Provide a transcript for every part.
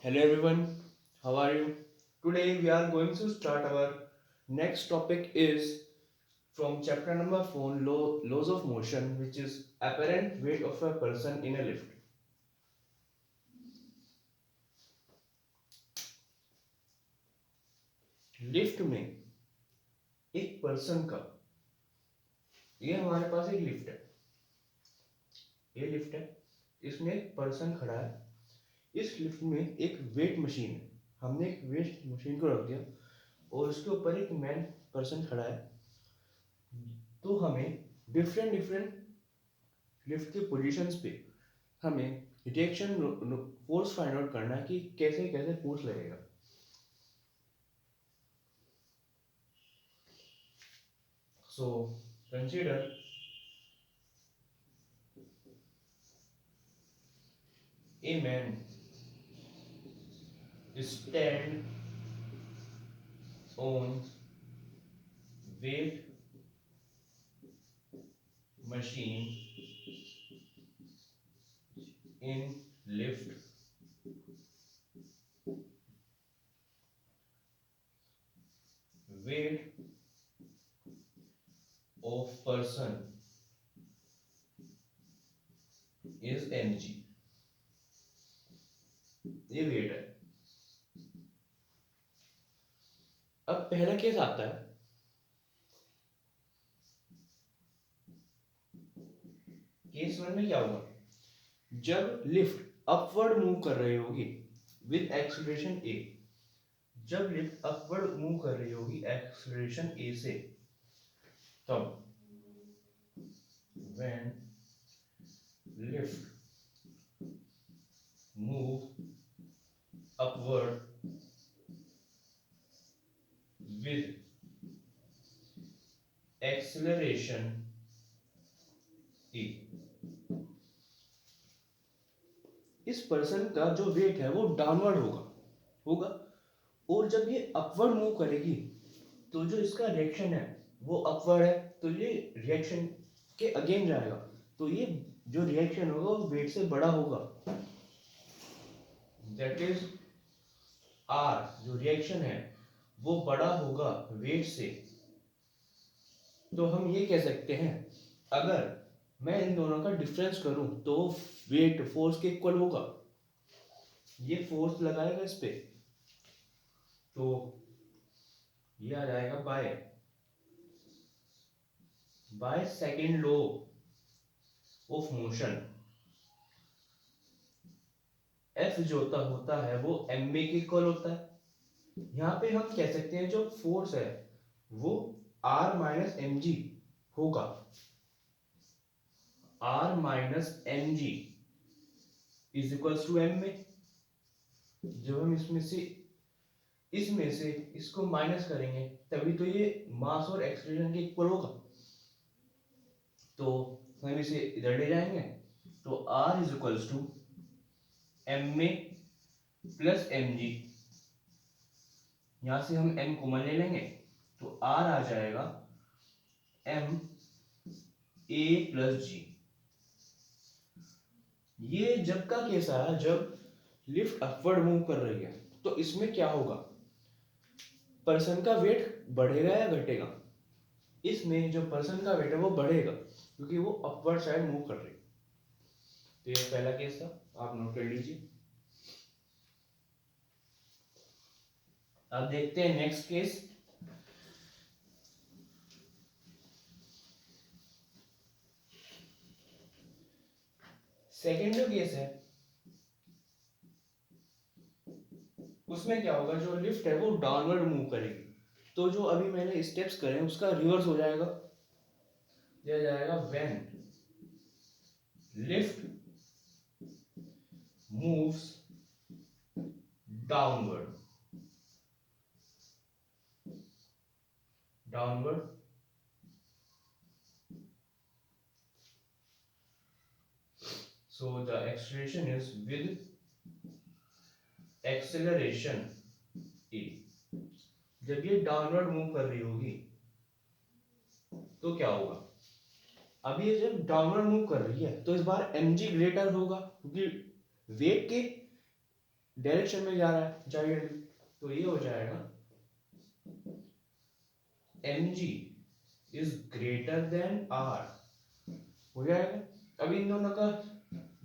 Hello everyone, how are you? Today we are going to start our next topic is from chapter number 4 laws of motion, which is apparent weight of a person in a lift. Lift में एक person का ये हमारे पास एक lift है, ये lift है, इसमें एक पर्सन खड़ा है। इस लिफ्ट में एक वेट मशीन है, हमने एक वेट मशीन को रख दिया और उसके ऊपर एक मैन पर्सन खड़ा है। तो हमें डिफरेंट डिफरेंट लिफ्ट के पोजीशंस पे हमें रिएक्शन फोर्स फाइंड आउट करना है कि कैसे कैसे फोर्स लगेगा। So consider a man stand on weight machine in lift weight of person is mg। ये वेट है। अब पहला केस आता है, केस वन में क्या होगा, जब लिफ्ट अपवर्ड मूव कर रही होगी विद एक्सीलरेशन ए, जब लिफ्ट अपवर्ड मूव कर रही होगी एक्सीलरेशन ए से, तब when lift move upward with acceleration e, इस पर्सन का जो वेट है वो डाउनवर्ड होगा और जब ये अपवर्ड मूव करेगी तो जो इसका रिएक्शन है वो अपवर्ड है, तो ये रिएक्शन के अगेन जाएगा, तो ये जो रिएक्शन होगा वो वेट से बड़ा होगा। दैट इज आर, जो रिएक्शन है वो बड़ा होगा वेट से। तो हम ये कह सकते हैं अगर मैं इन दोनों का डिफरेंस करूं तो वेट फोर्स के इक्वल होगा। ये फोर्स लगाएगा इस पे तो ये आ जाएगा by second law of motion. F जो होता है वो एम बी के इक्वल होता है। यहाँ पे हम कह सकते हैं जो फोर्स है वो आर माइनस एम जी होगा। R minus M G is equal to M में, जब हम इसमें से इसको माइनस करेंगे तभी तो ये मास और एक्सीलरेशन के इक्वल होगा। तो हम इसे इधर ले जाएंगे तो R is equal to M में प्लस एम जी, यहां से हम एम कॉमन ले लेंगे तो आर आ जाएगा एम ए प्लस जी। ये जब का केस आया जब लिफ्ट अपवर्ड मूव कर रही है, तो इसमें क्या होगा, पर्सन का वेट बढ़ेगा या घटेगा। इसमें जो पर्सन का वेट है वो बढ़ेगा क्योंकि वो अपवर्ड साइड मूव कर रही है। तो ये पहला केस था, आप नोट कर लीजिए। अब देखते हैं नेक्स्ट केस। सेकेंड जो केस है उसमें क्या होगा, जो लिफ्ट है वो डाउनवर्ड मूव करेगी, तो जो अभी मैंने स्टेप्स करे उसका रिवर्स हो जाएगा, दिया जाएगा when lift moves downward so the acceleration is with acceleration e। जब ये डाउनवर्ड मूव कर रही होगी तो क्या होगा, अब ये जब डाउनवर्ड मूव कर रही है तो इस बार mg ग्रेटर होगा क्योंकि वेट के डायरेक्शन में जा रहा है जाइए, तो ये हो जाएगा mg is greater than r, हो जाएगा। अब इन दोनों का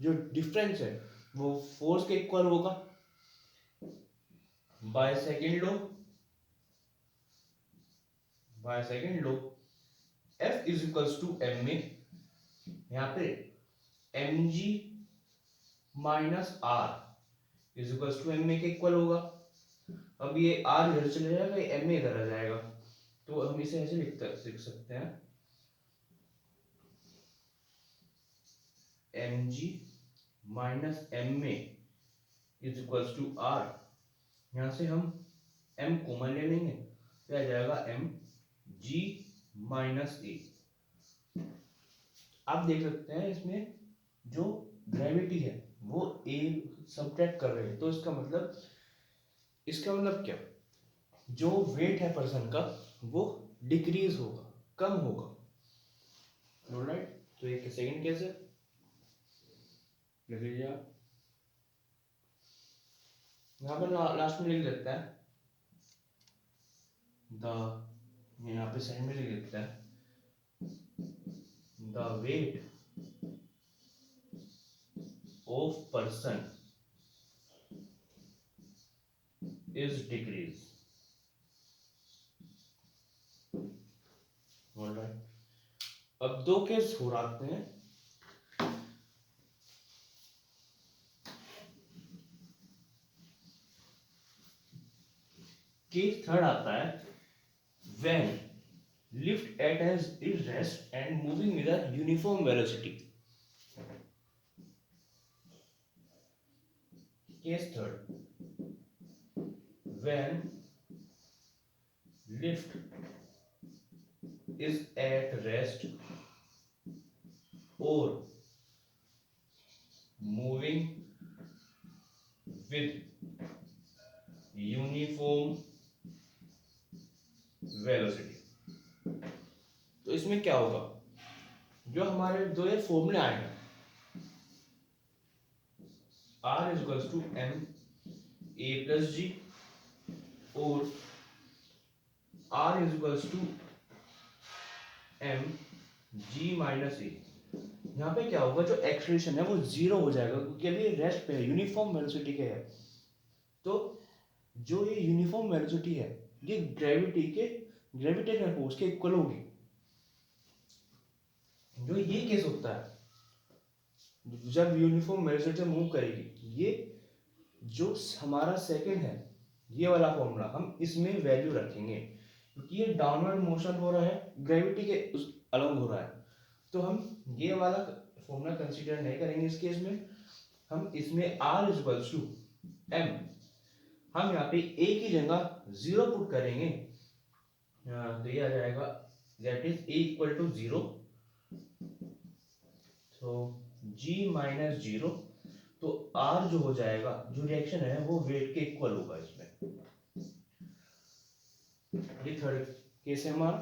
जो डिफरेंस है वो फोर्स के इक्वल होगा by second law F is equals to M A, यहाँ पे mg minus r is equals to M A के इक्वल होगा। अब ये r इधर चले जाएगा, ये एम ए इधर आ जाएगा, तो हम इसे ऐसे लिख सकते हैं mg minus M A is equals to r, यहाँ से हम m कॉमन ले लेंगे, तो आ जाएगा m g माइनस ए। आप देख सकते हैं इसमें जो ग्रेविटी है वो a सब्ट्रैक्ट कर रहे हैं, तो इसका मतलब क्या, जो वेट है पर्सन का वो डिक्रीज होगा, कम होगा। ऑलराइट, तो ये सेकंड केस है, लिख लीजिए आप। यहाँ पर लास्ट में लिख देते हैं यहाँ पे साइड में लिख देते हैं the weight of person is decrease. Alright, अब दो केस हो आते हैं। केस थर्ड आता है when lift at its rest and moving with a uniform velocity. Case third, when lift is at rest or moving with uniform velocity। तो इसमें क्या होगा, जो हमारे दो ये फॉर्मूले आएंगे, R is equals to M a plus g और R is equals to m g minus a. यहाँ पे क्या होगा, जो एक्सलेशन है वो जीरो हो जाएगा, क्योंकि अभी रेस्ट पे है, यूनिफॉर्म वेलोसिटी के है। तो जो ये यूनिफॉर्म वेलोसिटी है ये ग्रेविटेशनल फोर्स के इक्वल होगी। जो ये केस होता है जब यूनिफॉर्म वेलोसिटी से मूव करेगी, ये जो हमारा सेकंड है ये वाला फॉर्मूला हम इसमें वैल्यू रखेंगे, क्योंकि ये डाउनवर्ड मोशन हो रहा है, ग्रेविटी के उस अलग हो रहा है, तो हम ये वाला फॉर्मूला कंसीडर नहीं करेंगे इस केस में। हम इसमें r is equals to m, हम यहाँ पे a की जगह 0 पुट करेंगे, तो ये आ जाएगा that is a equal to 0, तो g माइनस 0, तो r जो हो जाएगा, जो रिएक्शन है वो वेट के इक्वल होगा इसमें। ये थर्ड केस है हमारा,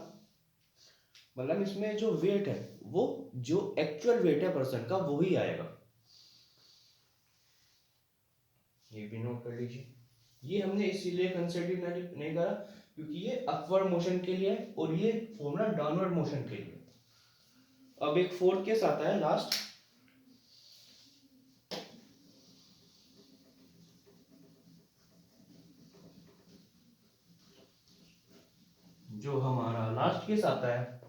मतलब इसमें जो वेट है वो जो एक्चुअल वेट है पर्सन का वो ही आएगा। ये भी नोट कर लीजिए, ये हमने इसीलिए कंसिडर नहीं करा क्योंकि ये अपवर्ड मोशन के लिए है और ये फॉर्मूला डाउनवर्ड मोशन के लिए। अब एक फोर्थ केस आता है लास्ट, जो हमारा लास्ट केस आता है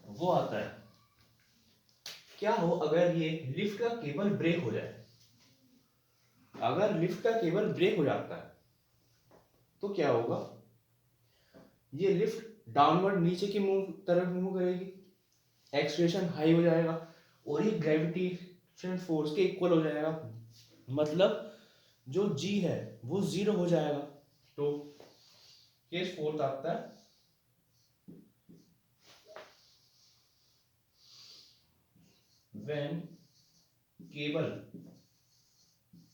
वो आता है क्या हो अगर ये लिफ्ट का केबल ब्रेक हो जाए। अगर लिफ्ट का केबल ब्रेक हो जाता है तो क्या होगा, ये लिफ्ट डाउनवर्ड नीचे की तरफ मूव करेगी, एक्सलेशन हाई हो जाएगा और ये ग्रेविटेशन फोर्स के इक्वल हो जाएगा, मतलब जो g है वो 0 हो जाएगा। तो केस फोर्थ आता है when cable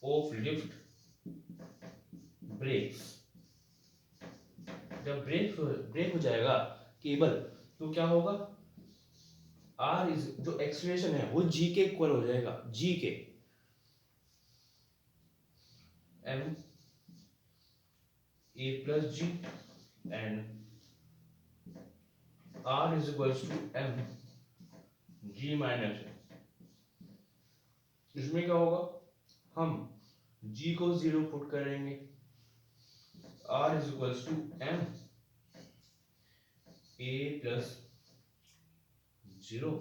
of lift breaks, जब ब्रेक हो जाएगा केबल तो क्या होगा, r इज जो एक्सीलरेशन है वो g के इक्वल हो जाएगा, g के m a plus g and r is equals to m g minus है। इसमें क्या होगा, हम g को 0 पुट करेंगे, r is equals to m a plus 0,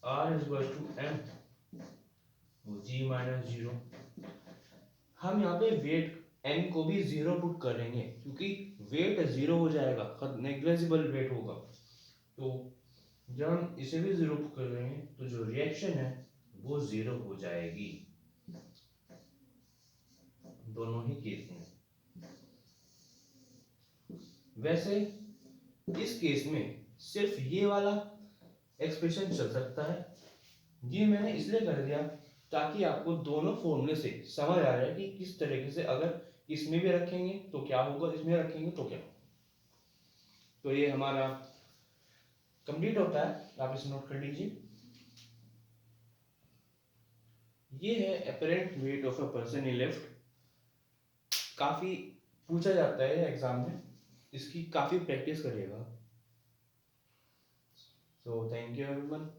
r is equals to m g minus 0। हम यहाँ पे वेट n को भी 0 पुट करेंगे क्योंकि वेट 0 हो जाएगा, नेग्लिजिबल वेट होगा। तो जब हम इसे भी 0 पुट कर देंगे तो जो रिएक्शन है वो 0 हो जाएगी दोनों ही केस में। वैसे इस केस में सिर्फ ये वाला एक्सप्रेशन चल सकता है, ये मैंने इसलिए कर दिया ताकि आपको दोनों फॉर्मूले से समझ आ जाए कि किस तरीके से अगर इसमें भी रखेंगे तो क्या होगा, इसमें रखेंगे तो क्या होगा। तो ये हमारा कंप्लीट होता है, आप इसे नोट कर लीजिए। ये है apparent weight of a person in lift. काफी पूछा जाता है एग्जाम में, इसकी काफी प्रैक्टिस करिएगा। So thank you everyone.